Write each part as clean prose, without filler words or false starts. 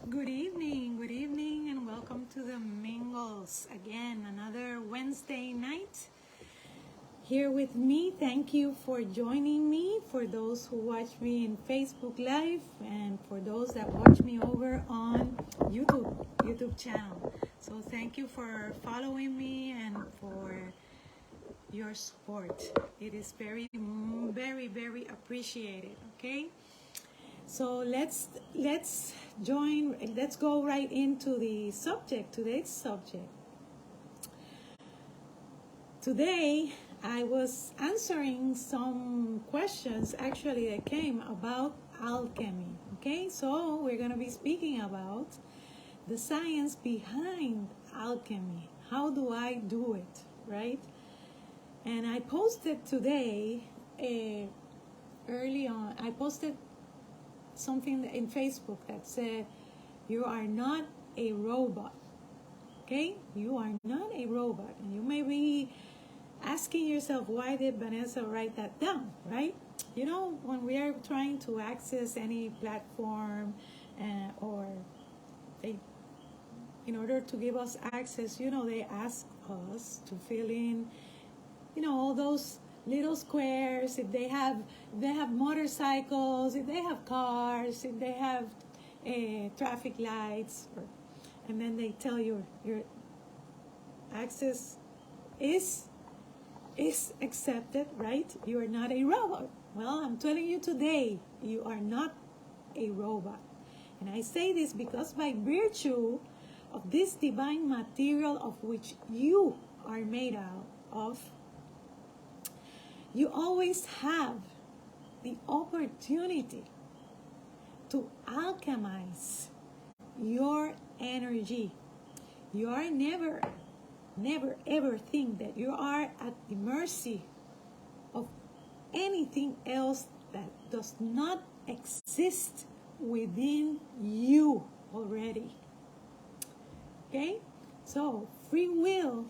Good evening, and welcome to the Mingles. Again, another Wednesday night here with me. Thank you for joining me, for those who watch me in Facebook Live, and for those that watch me over on YouTube channel. So thank you for following me and for your support. It is very, very appreciated, okay? So let's go right into the subject, today's subject. Today I was answering some questions actually that came about alchemy. Okay, so we're going to be speaking about the science behind alchemy. How do I do it, right? And I posted today, early on, I posted something in Facebook that said, you are not a robot. Okay? You are not a robot. And you may be asking yourself, why did Vanessa write that down, right? You know, when we are trying to access any platform or in order to give us access, you know, they ask us to fill in, you know, all those little squares, if they have motorcycles, if they have cars, if they have traffic lights, and then they tell you your access is accepted, right? You are not a robot. Well, I'm telling you today, you are not a robot. And I say this because by virtue of this divine material of which you are made out of, you always have the opportunity to alchemize your energy. You are never ever think that you are at the mercy of anything else that does not exist within you already. Okay? So free will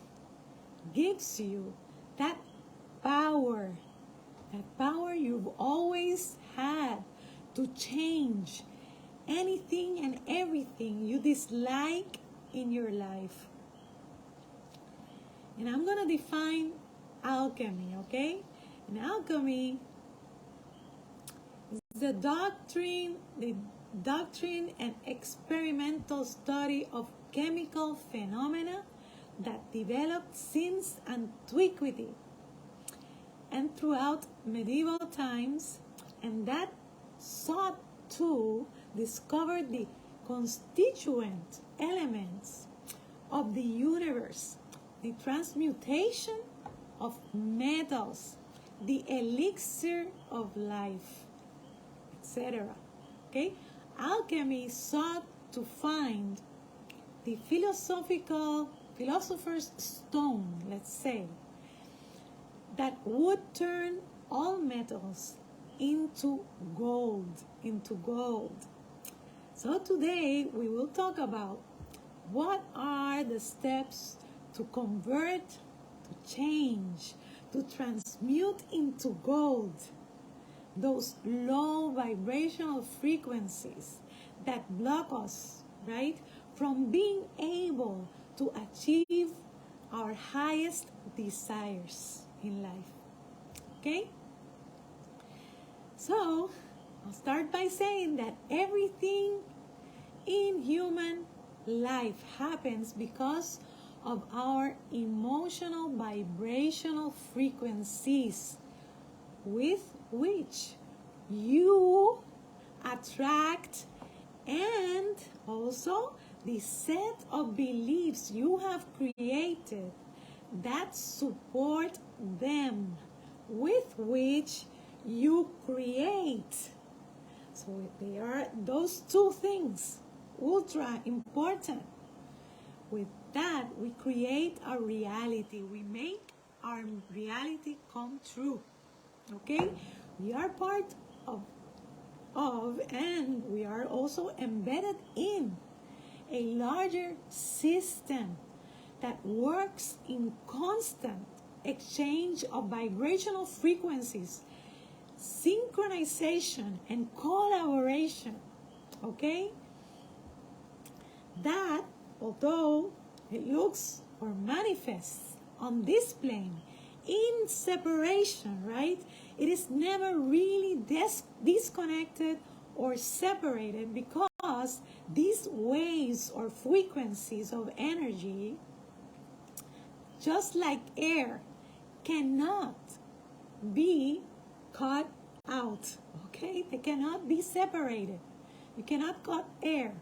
gives you that power you've always had to change anything and everything you dislike in your life. And I'm going to define alchemy, okay? And alchemy is the doctrine and experimental study of chemical phenomena that developed since antiquity and throughout medieval times, and that sought to discover the constituent elements of the universe, the transmutation of metals, the elixir of life, etc. Okay? Alchemy sought to find the philosopher's stone, let's say, that would turn all metals into gold. So today we will talk about what are the steps to convert, to change, to transmute into gold those low vibrational frequencies that block us, right, from being able to achieve our highest desires in life. Okay? So, I'll start by saying that everything in human life happens because of our emotional vibrational frequencies with which you attract, and also the set of beliefs you have created that support them, with which you create. So they are those two things, ultra important. With that, we create our reality. We make our reality come true. Okay? We are part of and we are also embedded in a larger system that works in constant exchange of vibrational frequencies, synchronization, and collaboration. Okay? that although it looks or manifests on this plane in separation, right? It is never really disconnected or separated, because these waves or frequencies of energy, just like air, cannot be cut out, okay? They cannot be separated. You cannot cut air.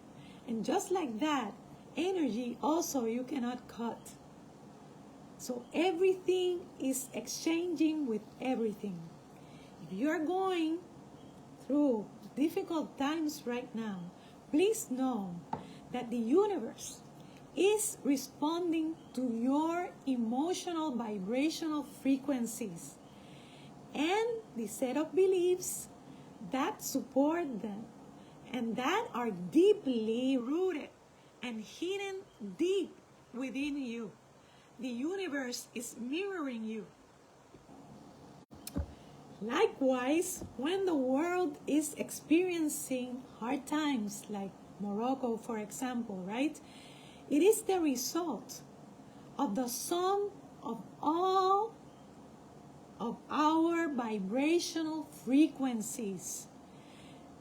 And just like that, energy also you cannot cut. So everything is exchanging with everything. If you are going through difficult times right now, please know that the universe is responding to your emotional vibrational frequencies and the set of beliefs that support them and that are deeply rooted and hidden deep within you. The universe is mirroring you. Likewise, when the world is experiencing hard times, like Morocco, for example, right? It is the result of the sum of all of our vibrational frequencies.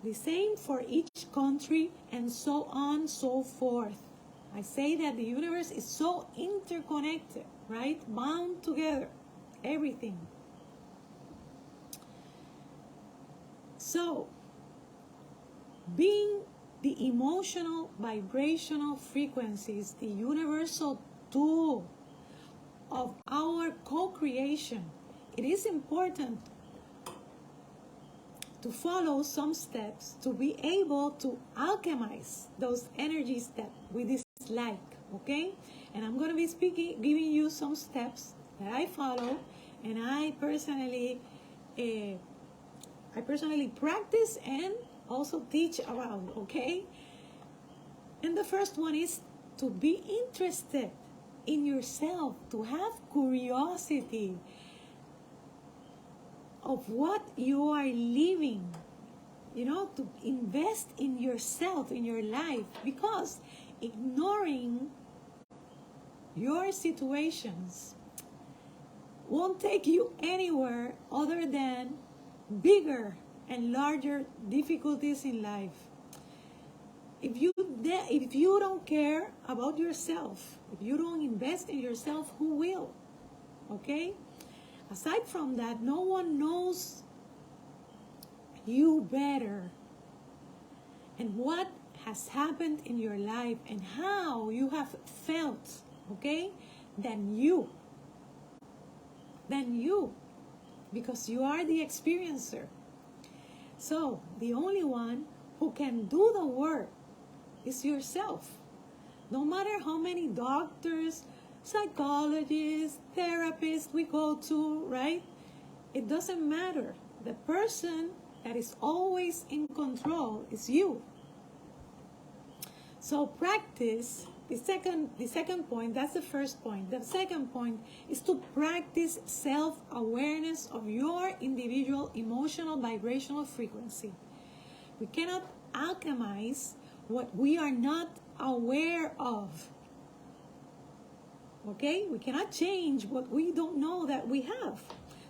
The same for each country, and so on, so forth. I say that the universe is so interconnected, right? Bound together, everything. So, being the emotional vibrational frequencies, the universal tool of our co-creation, it is important to follow some steps to be able to alchemize those energies that we dislike, okay? And I'm going to be giving you some steps that I follow, and I personally practice and also teach about, okay? And the first one is to be interested in yourself, to have curiosity of what you are living, to invest in yourself, in your life, because ignoring your situations won't take you anywhere other than bigger and larger difficulties in life. If you don't care about yourself, if you don't invest in yourself, who will? Okay? Aside from that, no one knows you better and what has happened in your life and how you have felt, okay, than you, because you are the experiencer. So the only one who can do the work is yourself. No matter how many doctors, psychologists, therapists we go to, right? It doesn't matter. The person that is always in control is you. So practice, the second point, that's the first point. The second point is to practice self-awareness of your individual emotional vibrational frequency. We cannot alchemize what we are not aware of. Okay? We cannot change what we don't know that we have.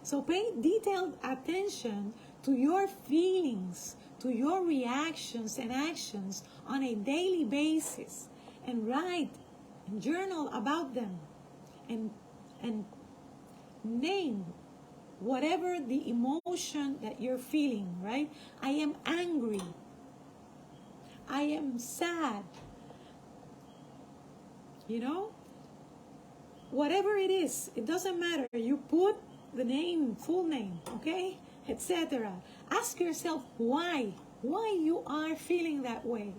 So pay detailed attention to your feelings, to your reactions and actions on a daily basis, and write and journal about them, and name whatever the emotion that you're feeling, right? I am angry. I am sad. Whatever it is, it doesn't matter. You put the name, full name, okay, etc. Ask yourself why you are feeling that way,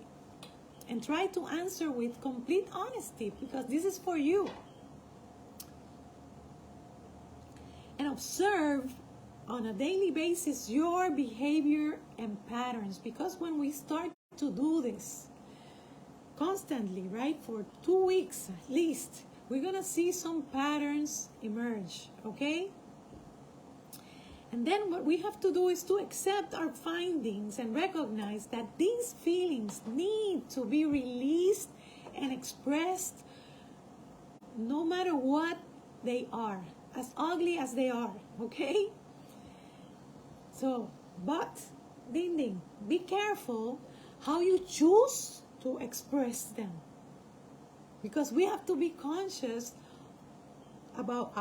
and try to answer with complete honesty, because this is for you. And observe on a daily basis your behavior and patterns, because when we start to do this constantly, right, for 2 weeks at least, we're gonna see some patterns emerge, okay? And then what we have to do is to accept our findings and recognize that these feelings need to be released and expressed no matter what they are, as ugly as they are, okay? So, but, ding ding, be careful how you choose to express them. Because we have to be conscious about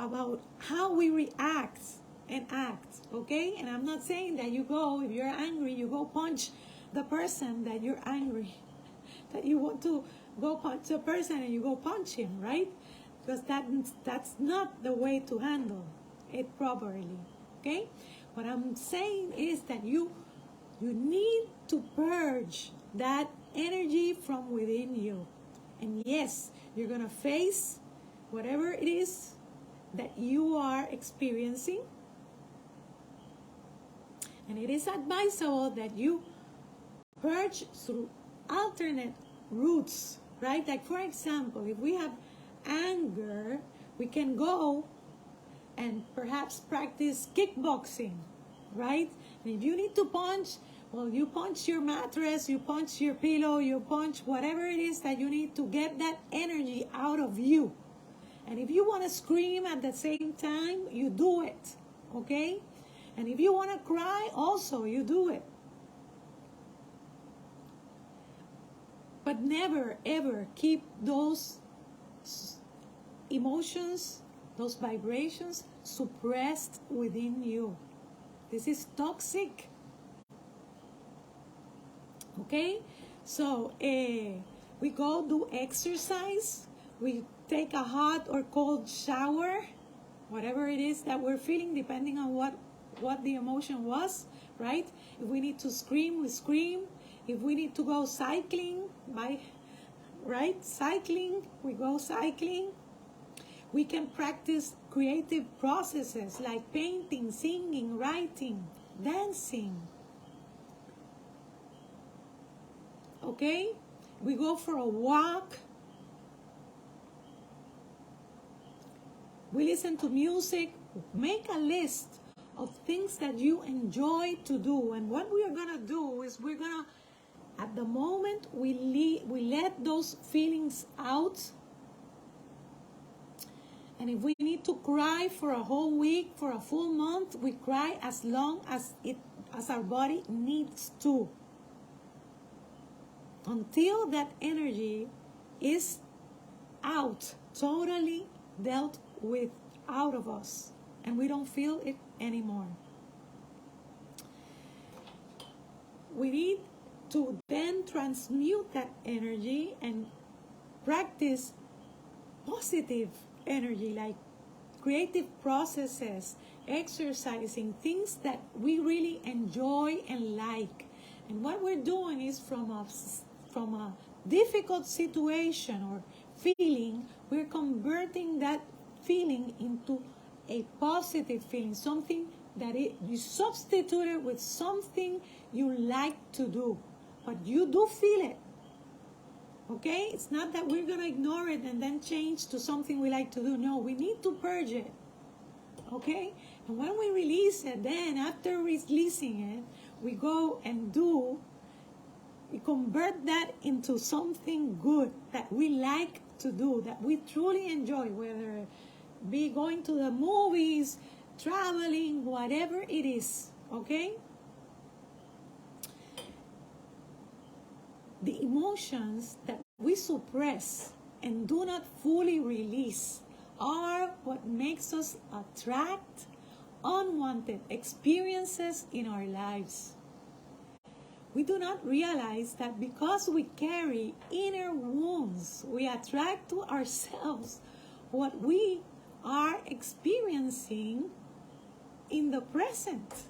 how we react and act, okay? And I'm not saying that you go, if you're angry, you go punch the person that you're angry, that you want to go punch the person and you go punch him, right? Because that's not the way to handle it properly, okay? What I'm saying is that you need to purge that energy from within you. And yes, you're going to face whatever it is that you are experiencing. And it is advisable that you purge through alternate routes, right? Like, for example, if we have anger, we can go and perhaps practice kickboxing, right? And if you need to punch, well, you punch your mattress, you punch your pillow, you punch whatever it is that you need to get that energy out of you. And if you want to scream at the same time, you do it, okay? And if you want to cry, also, you do it. But never, ever keep those emotions, those vibrations suppressed within you. This is toxic. Okay? So, we go do exercise. We take a hot or cold shower. Whatever it is that we're feeling, depending on what the emotion was, right? If we need to scream, we scream. If we need to go cycling, cycling, we go cycling. We can practice creative processes like painting, singing, writing, dancing. Okay? We go for a walk. We listen to music. Make a list of things that you enjoy to do. And what we are going to do is we're going to, at the moment, we let those feelings out. And if we need to cry for a whole week, for a full month, we cry as long as our body needs to. Until that energy is out, totally dealt with, out of us, and we don't feel it anymore. We need to then transmute that energy and practice positive energy, like creative processes, exercising, things that we really enjoy and like. And what we're doing is from a difficult situation or feeling, we're converting that feeling into a positive feeling, something that you substitute it with something you like to do, but you do feel it. Okay? It's not that we're going to ignore it and then change to something we like to do. No, we need to purge it. Okay? And when we release it, then after releasing it, we go and we convert that into something good that we like to do, that we truly enjoy, whether it be going to the movies, traveling, whatever it is. Okay? The emotions that we suppress and do not fully release are what makes us attract unwanted experiences in our lives. We do not realize that because we carry inner wounds, we attract to ourselves what we are experiencing in the present.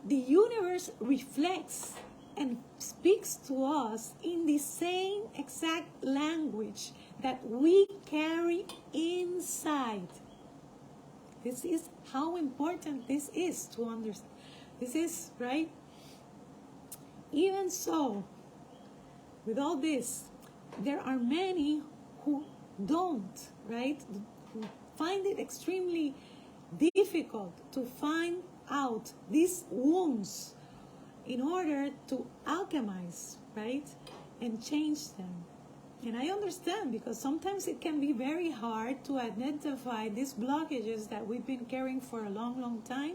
The universe reflects and speaks to us in the same exact language that we carry inside. This is how important this is to understand. This is, right? Even so, with all this, there are many who don't, right? Who find it extremely difficult to find out these wounds in order to alchemize, right? And change them. And I understand, because sometimes it can be very hard to identify these blockages that we've been carrying for a long, long time,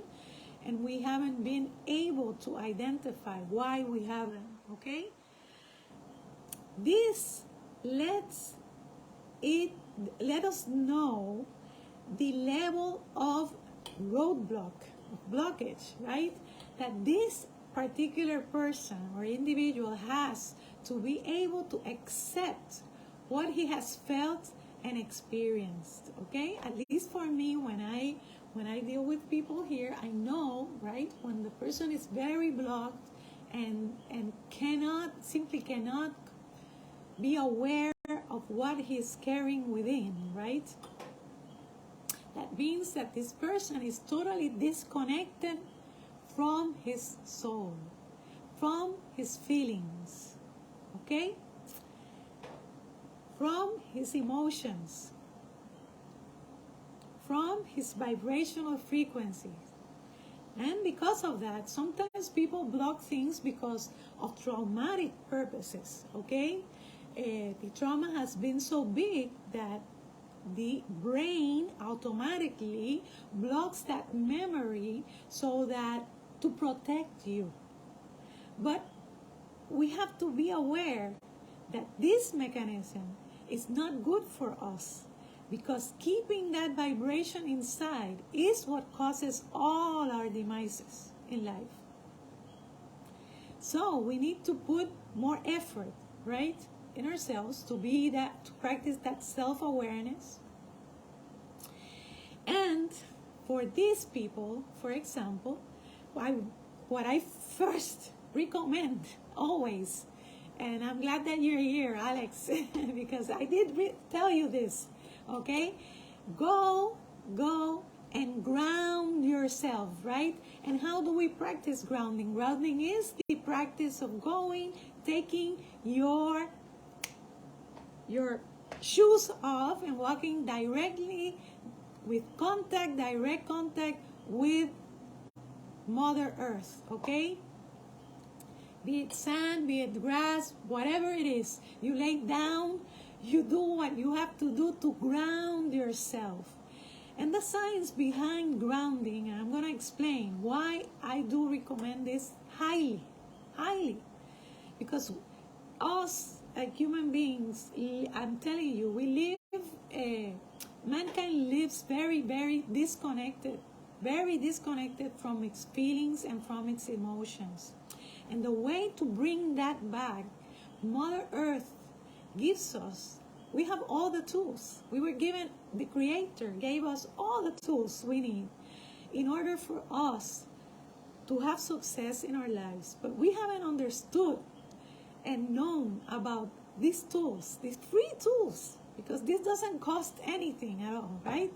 and we haven't been able to identify why we have them, okay? This let us know the level of blockage, right? That this particular person or individual has to be able to accept what he has felt and experienced, okay? At least for me, when I deal with people here, I know, right, when the person is very blocked and simply cannot be aware of what he's carrying within, right? That means that this person is totally disconnected from his soul, from his feelings, okay? From his emotions, from his vibrational frequencies. And because of that, sometimes people block things because of traumatic purposes, okay? The trauma has been so big that the brain automatically blocks that memory so that to protect you. But we have to be aware that this mechanism is not good for us, because keeping that vibration inside is what causes all our demises in life. So we need to put more effort, right, in ourselves to practice that self-awareness. And for these people, for example, what I first recommend always, and I'm glad that you're here, Alex, because I did tell you this, okay? Go and ground yourself, right? And how do we practice grounding? Grounding is the practice of taking your shoes off and walking directly with direct contact with Mother Earth, okay? Be it sand, be it grass, whatever it is, you lay down, you do what you have to do to ground yourself. And the science behind grounding, and I'm going to explain why I do recommend this highly. Because us, like human beings, I'm telling you, mankind lives very, very disconnected from its feelings and from its emotions. And the way to bring that back, Mother Earth gives us, we have all the tools. We were given, the Creator gave us all the tools we need in order for us to have success in our lives. But we haven't understood and known about these tools, these free tools, because this doesn't cost anything at all, right?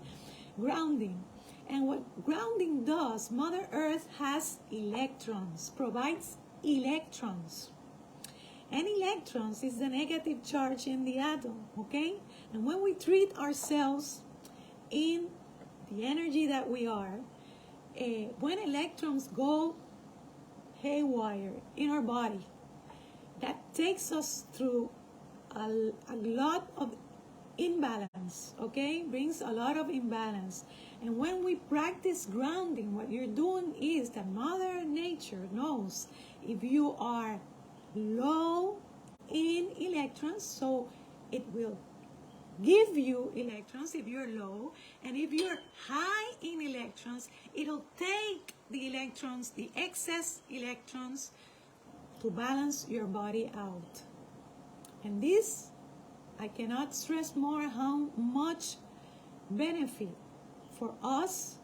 Grounding. And what grounding does, Mother Earth has electrons, provides electrons. And electrons is the negative charge in the atom, okay? And when we treat ourselves in the energy that we are, when electrons go haywire in our body, that takes us through a lot of imbalance, okay? Brings a lot of imbalance. And when we practice grounding, what you're doing is that Mother Nature knows if you are low in electrons, so it will give you electrons if you're low, and if you're high in electrons, it'll take the electrons, the excess electrons, to balance your body out. And this, I cannot stress more how much benefit for us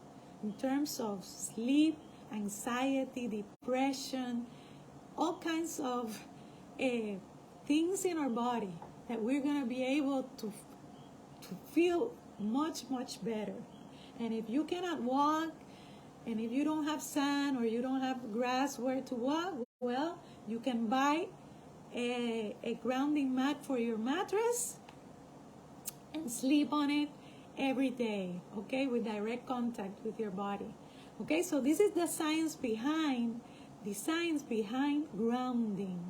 in terms of sleep, anxiety, depression, all kinds of things in our body that we're going to be able to feel much, much better. And if you cannot walk, and if you don't have sand or you don't have grass where to walk, well, you can buy a grounding mat for your mattress and sleep on it every day, okay, with direct contact with your body. Okay, so this is the science behind the science behind grounding.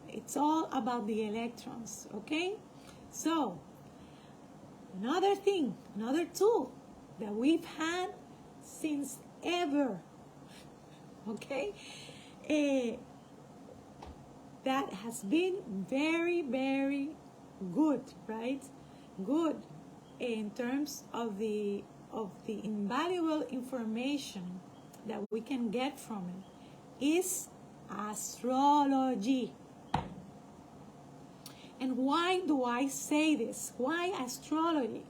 It's all about the electrons, okay? So, another thing, another tool that we've had since ever, okay? That has been very, very good, right? Good in terms of the invaluable information that we can get from it is astrology. And why do I say this? Why astrology?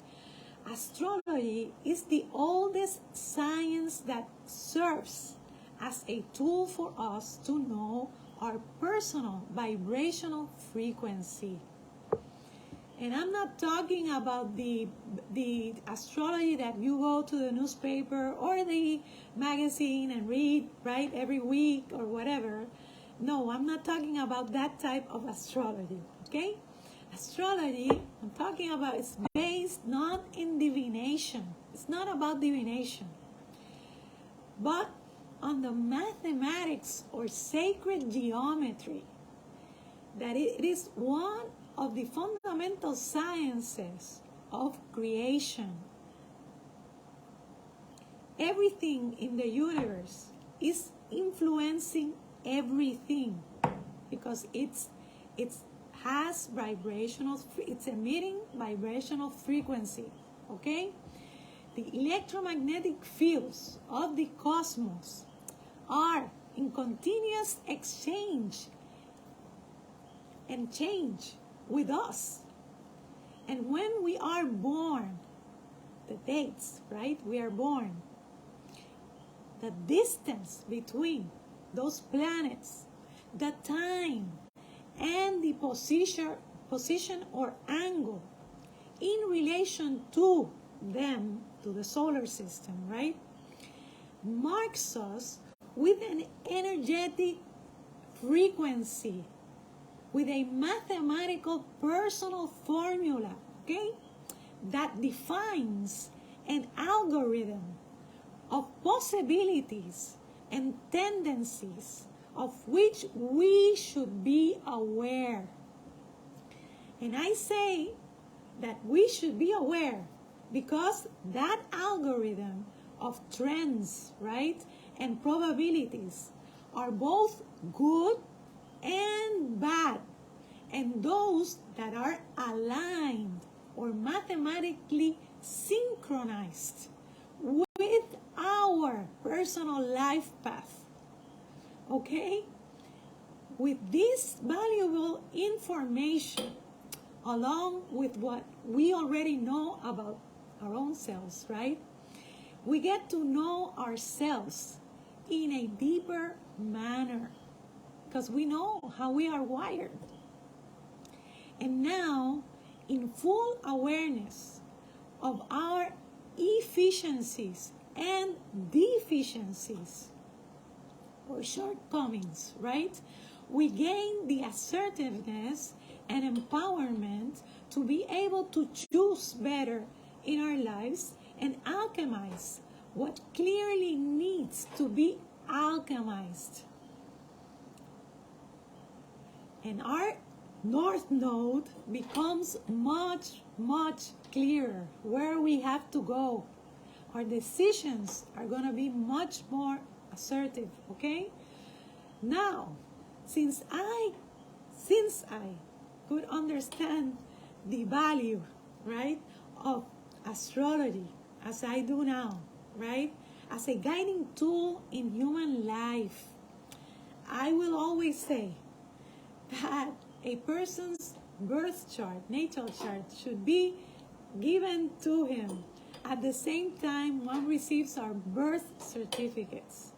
Astrology is the oldest science that serves as a tool for us to know our personal vibrational frequency. And I'm not talking about the astrology that you go to the newspaper or the magazine and read, right, every week or whatever. No, I'm not talking about that type of astrology, okay? Astrology, I'm talking about, is based not in divination. It's not about divination, but on the mathematics or sacred geometry. That it is one of the fundamental sciences of creation. Everything in the universe is influencing everything because it's emitting vibrational frequency, okay? The electromagnetic fields of the cosmos are in continuous exchange and change with us. And when we are born, the dates, right? We are born. The distance between those planets, the time, and the position or angle in relation to them, to the solar system, right, marks us with an energetic frequency, with a mathematical personal formula, okay, that defines an algorithm of possibilities and tendencies of which we should be aware. And I say that we should be aware because that algorithm of trends, right, and probabilities are both good and bad, and those that are aligned or mathematically synchronized with our personal life path, okay? With this valuable information, along with what we already know about our own selves, right, we get to know ourselves in a deeper manner because we know how we are wired. And now, in full awareness of our efficiencies and deficiencies or shortcomings, right, we gain the assertiveness and empowerment to be able to choose better in our lives and alchemize what clearly needs to be alchemized. And our North Node becomes much, much clearer where we have to go. Our decisions are going to be much more assertive, okay? Now, since I could understand the value, right, of astrology as I do now, right, as a guiding tool in human life, I will always say that a person's birth chart, natal chart, should be given to him at the same time one receives our birth certificates.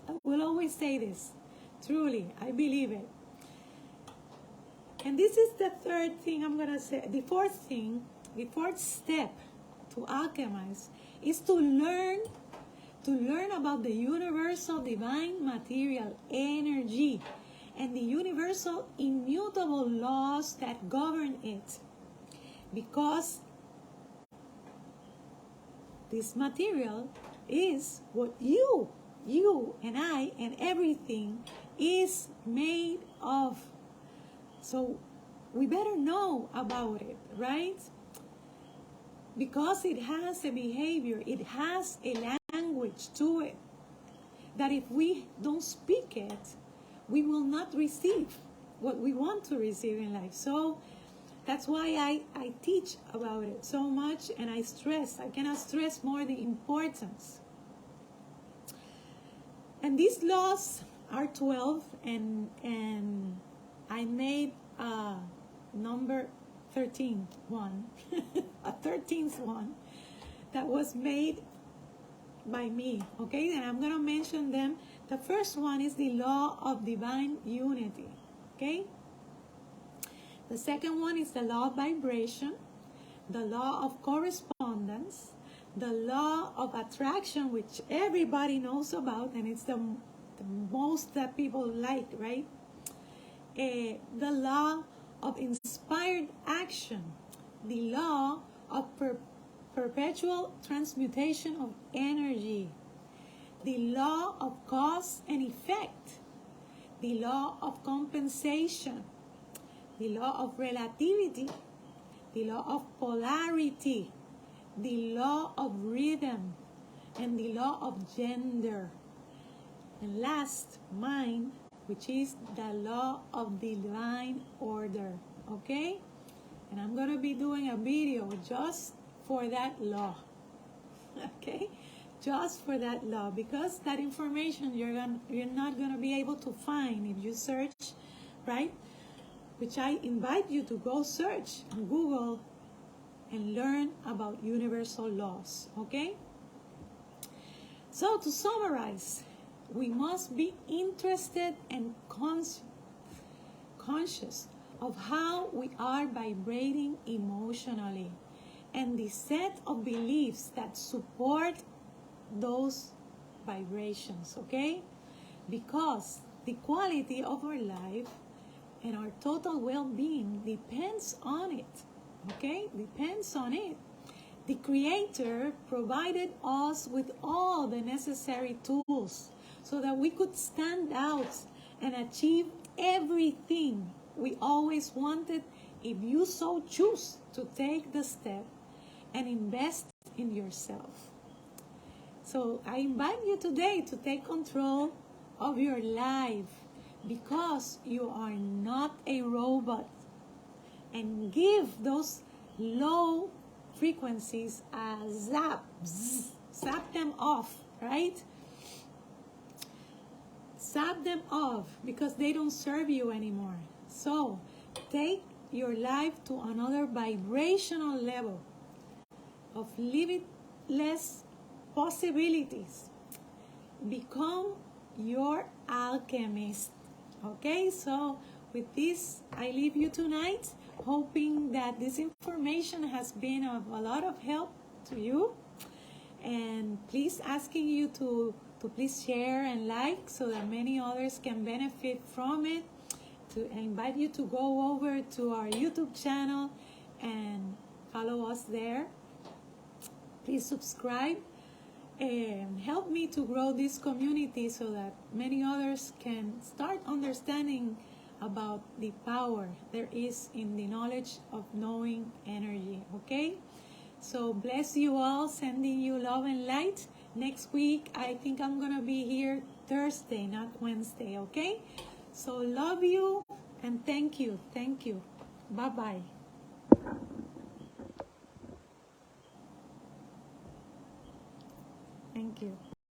I will always say this. Truly, I believe it. And this is the third thing I'm going to say. The fourth step to alchemize is to learn about the universal divine material energy and the universal immutable laws that govern it. Because this material is what you you and I and everything is made of. So we better know about it, right? Because it has a behavior, it has a language to it, that if we don't speak it, we will not receive what we want to receive in life. So that's why I teach about it so much, and I cannot stress more the importance. And these laws are 12, and I made number 13 one, a 13th one that was made by me, okay? And I'm going to mention them. The first one is the law of divine unity, okay? The second one is the law of vibration, the law of correspondence, the law of attraction, which everybody knows about, and it's the most that people like, right? The law of inspired action, the law of perpetual transmutation of energy, the law of cause and effect, the law of compensation, the law of relativity, the law of polarity, the law of rhythm, and the law of gender. And last, mine, which is the law of divine order, okay? And I'm going to be doing a video just for that law, okay? Just for that law, because that information you're not going to be able to find if you search, right? Which I invite you to go search on Google and learn about universal laws, okay? So to summarize, we must be interested and conscious of how we are vibrating emotionally and the set of beliefs that support those vibrations, okay? Because the quality of our life and our total well-being depends on it, okay? Depends on it. The Creator provided us with all the necessary tools so that we could stand out and achieve everything we always wanted, if you so choose to take the step and invest in yourself. So I invite you today to take control of your life, because you are not a robot, and give those low frequencies a zap, zap them off, right? Zap them off, because they don't serve you anymore. So take your life to another vibrational level of limitless possibilities. Become your alchemist. Okay, so with this, I leave you tonight, hoping that this information has been of a lot of help to you. And please asking you to please share and like, so that many others can benefit from it. To invite you to go over to our YouTube channel and follow us there. Please subscribe and help me to grow this community, so that many others can start understanding about the power there is in the knowledge of knowing energy, okay? So bless you all, sending you love and light. Next week, I think I'm going to be here Thursday, not Wednesday, okay? So love you and thank you. Thank you. Bye-bye. Thank you.